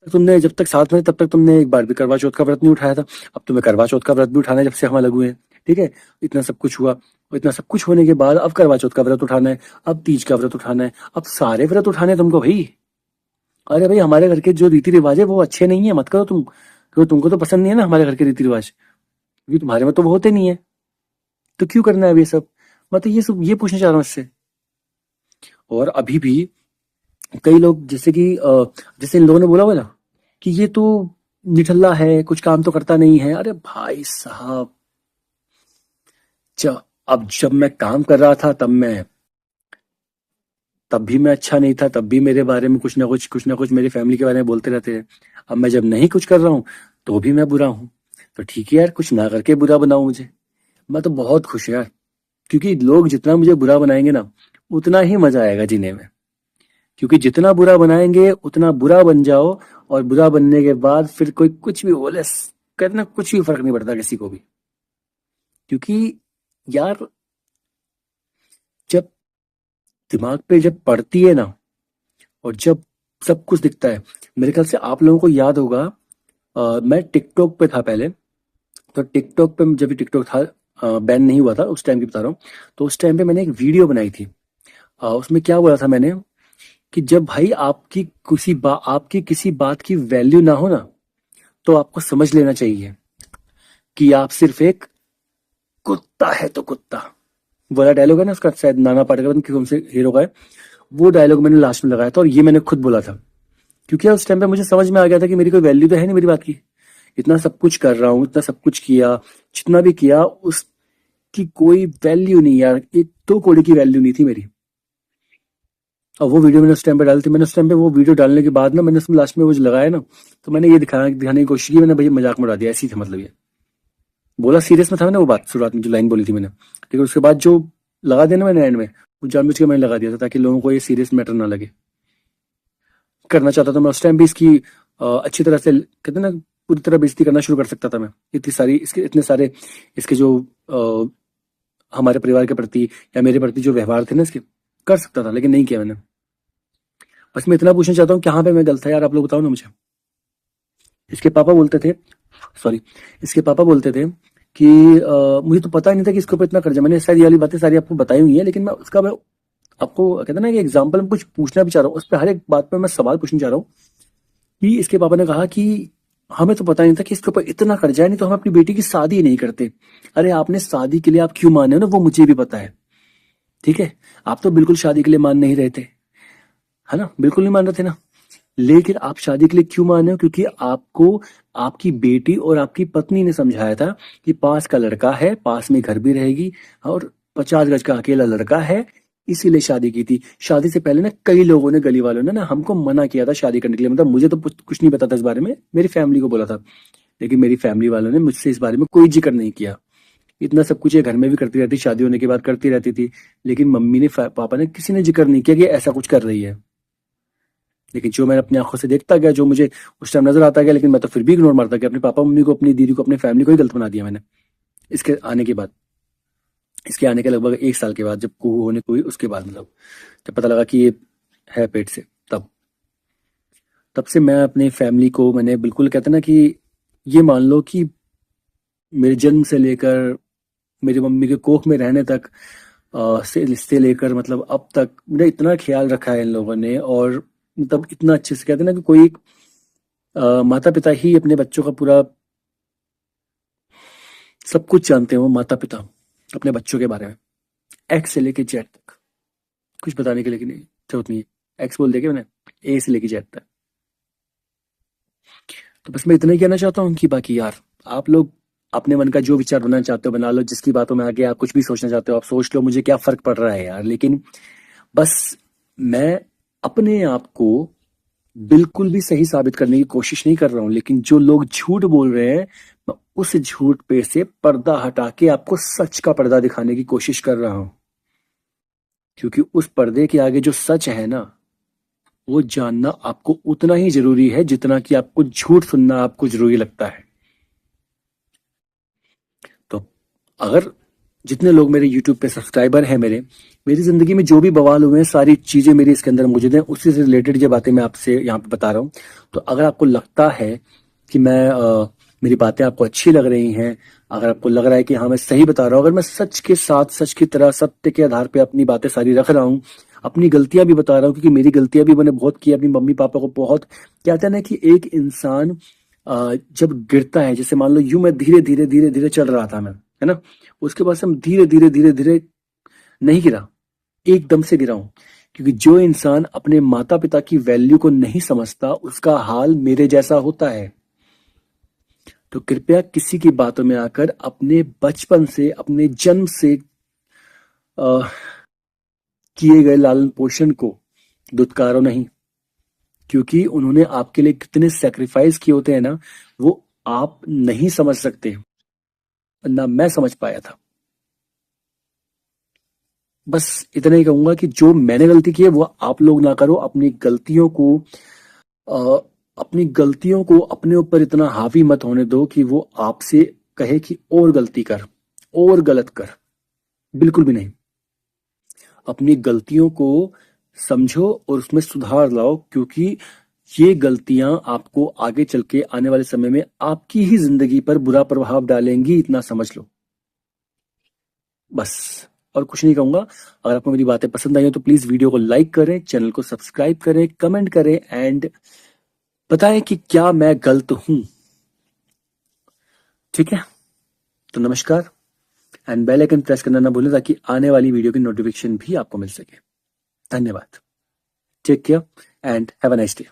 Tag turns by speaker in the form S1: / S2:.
S1: तुमने जब तक साथ में थे, तब तक तुमने एक बार भी करवा चौथ का व्रत नहीं उठाया था। अब तुम्हें करवा चौथ का व्रत भी उठाना है जब से हम अलग हुए हैं। ठीक है, इतना सब कुछ हुआ, और इतना सब कुछ होने के बाद अब करवा चौथ का व्रत उठाना है, अब तीज का व्रत उठाना है, अब सारे व्रत उठाने हैं तुमको भाई। अरे भाई, हमारे घर के जो रीति रिवाज है वो अच्छे नहीं है, मत करो तुम, क्योंकि तुमको तो पसंद नहीं है ना हमारे घर के रीति रिवाज, क्योंकि तुम्हारे में तो वो होते नहीं है, तो क्यों करना है अब ये सब। मैं तो ये सब ये पूछना चाह रहा हूँ इससे। और अभी भी कई लोग, जैसे कि जैसे इन लोगों ने बोला हुआ ना कि ये तो निठल्ला है, कुछ काम तो करता नहीं है। अरे भाई साहब, अब जब मैं काम कर रहा था तब भी मैं अच्छा नहीं था, तब भी मेरे बारे में कुछ ना कुछ मेरी फैमिली के बारे में बोलते रहते हैं। अब मैं जब नहीं कुछ कर रहा हूँ तो भी मैं बुरा हूँ। तो ठीक है यार, कुछ ना करके बुरा बनाओ मुझे, मैं तो बहुत खुश हूँ यार। क्योंकि लोग जितना मुझे बुरा बनाएंगे ना, उतना ही मजा आएगा जीने में। क्योंकि जितना बुरा बनाएंगे उतना बुरा बन जाओ, और बुरा बनने के बाद फिर कोई कुछ भी बोले, कहते ना, कुछ भी फर्क नहीं पड़ता किसी को भी। क्योंकि यार, जब दिमाग पे जब पड़ती है ना, और जब सब कुछ दिखता है, मेरे ख्याल से आप लोगों को याद होगा, मैं टिकटॉक पे था पहले। तो टिकटॉक पे जब भी टिकटॉक था, बैन नहीं हुआ था उस टाइम की बता रहा हूँ। तो उस टाइम पे मैंने एक वीडियो बनाई थी। उसमें क्या बोला था मैंने, कि जब भाई आपकी किसी बात की वैल्यू ना हो ना, तो आपको समझ लेना चाहिए कि आप सिर्फ एक कुत्ता है, तो कुत्ता वाला डायलॉग है ना उसका, शायद नाना पाटेकर की से हीरो का है। वो डायलॉग मैंने लास्ट में लगाया था, और ये मैंने खुद बोला था। क्योंकि उस टाइम पे मुझे समझ में आ गया था कि मेरी कोई वैल्यू तो है नहीं मेरी बात की। इतना सब कुछ कर रहा हूँ, इतना सब कुछ किया, जितना भी किया उसकी कोई वैल्यू नहीं यार, एक दो कौड़ी की वैल्यू नहीं थी मेरी। और वो वीडियो मैंने उस टाइम पे डाली थी। मैंने उस टाइम पे वो वीडियो डालने के बाद ना, मैंने उसमें लास्ट में वो जो लगाया ना, तो मैंने ये दिखाने की कोशिश की, मैंने भैया मजाक में उड़ा दिया, ऐसी थी मतलब ये। बोला सीरियस में था मैंने वो बात, शुरुआत में जो लाइन बोली थी मैंने, लेकिन उसके बाद जो लगा दिया ना मैंने एंड में, वो जानबूझ के मैंने लगा दिया था ताकि लोगों को ये सीरियस मैटर ना लगे। करना चाहता था मैं उस टाइम भी इसकी अच्छी तरह से, कहते हैं ना, पूरी तरह बेइज्जती करना शुरू कर सकता था मैं। इतनी सारी इसके इतने सारे इसके जो हमारे परिवार के प्रति या मेरे प्रति जो व्यवहार थे ना इसके, कर सकता था, लेकिन नहीं किया मैंने। बस मैं इतना पूछना चाहता हूँ, कहाँ पे मैं गलत था यार, आप लोग बताओ ना मुझे। इसके पापा बोलते थे, सॉरी, इसके पापा बोलते थे कि मुझे तो पता ही नहीं था कि इसके ऊपर इतना कर्जा। मैंने शायद ये वाली बातें सारी आपको बताई हुई है, लेकिन मैं आपको कहते हैं ना कि एग्जाम्पल में कुछ पूछना भी चाह रहा हूँ, उस पर हर एक बात पे मैं सवाल पूछना चाह रहा हूँ। कि इसके पापा ने कहा कि हमें तो पता नहीं था कि इसके ऊपर इतना कर्जा है, नहीं तो हम अपनी बेटी की शादी ही नहीं करते। अरे आपने शादी के लिए आप क्यों माने हो ना, वो मुझे भी पता है। ठीक है, आप तो बिल्कुल शादी के लिए मान नहीं रहे थे, है ना, बिल्कुल नहीं मान रहे थे ना। लेकिन आप शादी के लिए क्यों माने हो, क्योंकि आपको आपकी बेटी और आपकी पत्नी ने समझाया था कि पास का लड़का है, पास में घर भी रहेगी, और 50 गज का अकेला लड़का है, इसीलिए शादी की थी। शादी से पहले ना कई लोगों ने, गली वालों ने ना हमको मना किया था शादी करने के लिए। मतलब मुझे तो कुछ नहीं पता था इस बारे में, मेरी फैमिली को बोला था, लेकिन मेरी फैमिली वालों ने मुझसे इस बारे में कोई जिक्र नहीं किया। इतना सब कुछ ये घर में भी करती रहती, शादी होने के बाद करती रहती थी, लेकिन मम्मी ने, पापा ने, किसी ने जिक्र नहीं किया कि ऐसा कुछ कर रही है। लेकिन जो मैंने अपनी आंखों से देखता गया, जो मुझे उस टाइम नजर आता गया, लेकिन मैं तो फिर भी इग्नोर मारता गया। अपने पापा मम्मी को, अपनी दीदी को, अपनी फैमिली को ही गलत बना दिया मैंने। इसके आने के बाद, इसके आने के लगभग 1 साल के बाद, जब कुहू होने को हुई उसके बाद, मतलब जब पता लगा कि ये है पेट से, तब तब से मैं अपनी फैमिली को, मैंने बिल्कुल, कहते ना कि ये मान लो कि मेरे जन्म से लेकर मेरी मम्मी के कोख में रहने तक, से लेकर मतलब अब तक मेरा इतना ख्याल रखा है इन लोगों ने। और मतलब इतना अच्छे से, कहते हैं ना कि कोई माता पिता ही अपने बच्चों का पूरा सब कुछ जानते हैं। वो माता पिता अपने बच्चों के बारे में एक्स से लेके जेड तक कुछ बताने के लिए नहीं, जरूरत नहीं है। एक्स बोल देगा मैंने, ए से लेके जेड तक। तो बस मैं इतना ही कहना चाहता हूँ कि बाकी यार, आप लोग अपने मन का जो विचार बनाना चाहते हो बना लो, जिसकी बातों में आगे आप कुछ भी सोचना चाहते हो आप सोच लो, मुझे क्या फर्क पड़ रहा है यार। लेकिन बस मैं अपने आप को बिल्कुल भी सही साबित करने की कोशिश नहीं कर रहा हूँ, लेकिन जो लोग झूठ बोल रहे हैं, मैं उस झूठ पे से पर्दा हटा के आपको सच का पर्दा दिखाने की कोशिश कर रहा हूँ। क्योंकि उस पर्दे के आगे जो सच है ना, वो जानना आपको उतना ही जरूरी है जितना कि आपको झूठ सुनना आपको जरूरी लगता है। तो अगर जितने लोग मेरे यूट्यूब पे सब्सक्राइबर हैं मेरी जिंदगी में जो भी बवाल हुए हैं सारी चीजें मेरी इसके अंदर मौजूद हैं, उसी से रिलेटेड ये बातें मैं आपसे यहाँ पे बता रहा हूँ। तो अगर आपको लगता है कि मेरी बातें आपको अच्छी लग रही हैं, अगर आपको लग रहा है कि हाँ मैं सही बता रहा हूँ, अगर मैं सच के साथ सच की तरह सत्य के आधार पे अपनी बातें सारी रख रहा हूँ, अपनी गलतियां भी बता रहा हूँ, क्योंकि मेरी गलतियां भी मैंने बहुत की, अपनी मम्मी पापा को बहुत, कहते हैं ना कि एक इंसान जब गिरता है, जैसे मान लो यूं मैं धीरे धीरे धीरे धीरे चल रहा था मैं, है ना, उसके बाद से हम धीरे धीरे धीरे धीरे नहीं गिरा, एकदम से गिरा हूं। क्योंकि जो इंसान अपने माता पिता की वैल्यू को नहीं समझता उसका हाल मेरे जैसा होता है। तो कृपया किसी की बातों में आकर अपने बचपन से, अपने जन्म से किए गए लालन पोषण को दुत्कारो नहीं, क्योंकि उन्होंने आपके लिए कितने सेक्रीफाइस किए होते हैं ना, वो आप नहीं समझ सकते, ना मैं समझ पाया था। बस इतना ही कहूंगा कि जो मैंने गलती की है वो आप लोग ना करो। अ, अपनी गलतियों को अपने ऊपर इतना हावी मत होने दो कि वो आपसे कहे कि और गलती कर, और गलत कर। बिल्कुल भी नहीं। अपनी गलतियों को समझो और उसमें सुधार लाओ, क्योंकि ये गलतियां आपको आगे चल के आने वाले समय में आपकी ही जिंदगी पर बुरा प्रभाव डालेंगी, इतना समझ लो। बस, और कुछ नहीं कहूंगा। अगर आपको मेरी बातें पसंद आई हो तो प्लीज वीडियो को लाइक करें, चैनल को सब्सक्राइब करें, कमेंट करें एंड बताएं कि क्या मैं गलत हूं। ठीक है, तो नमस्कार एंड बेल आइकन प्रेस करना ना भूलें ताकि आने वाली वीडियो की नोटिफिकेशन भी आपको मिल सके। धन्यवाद। Take care and have a nice day.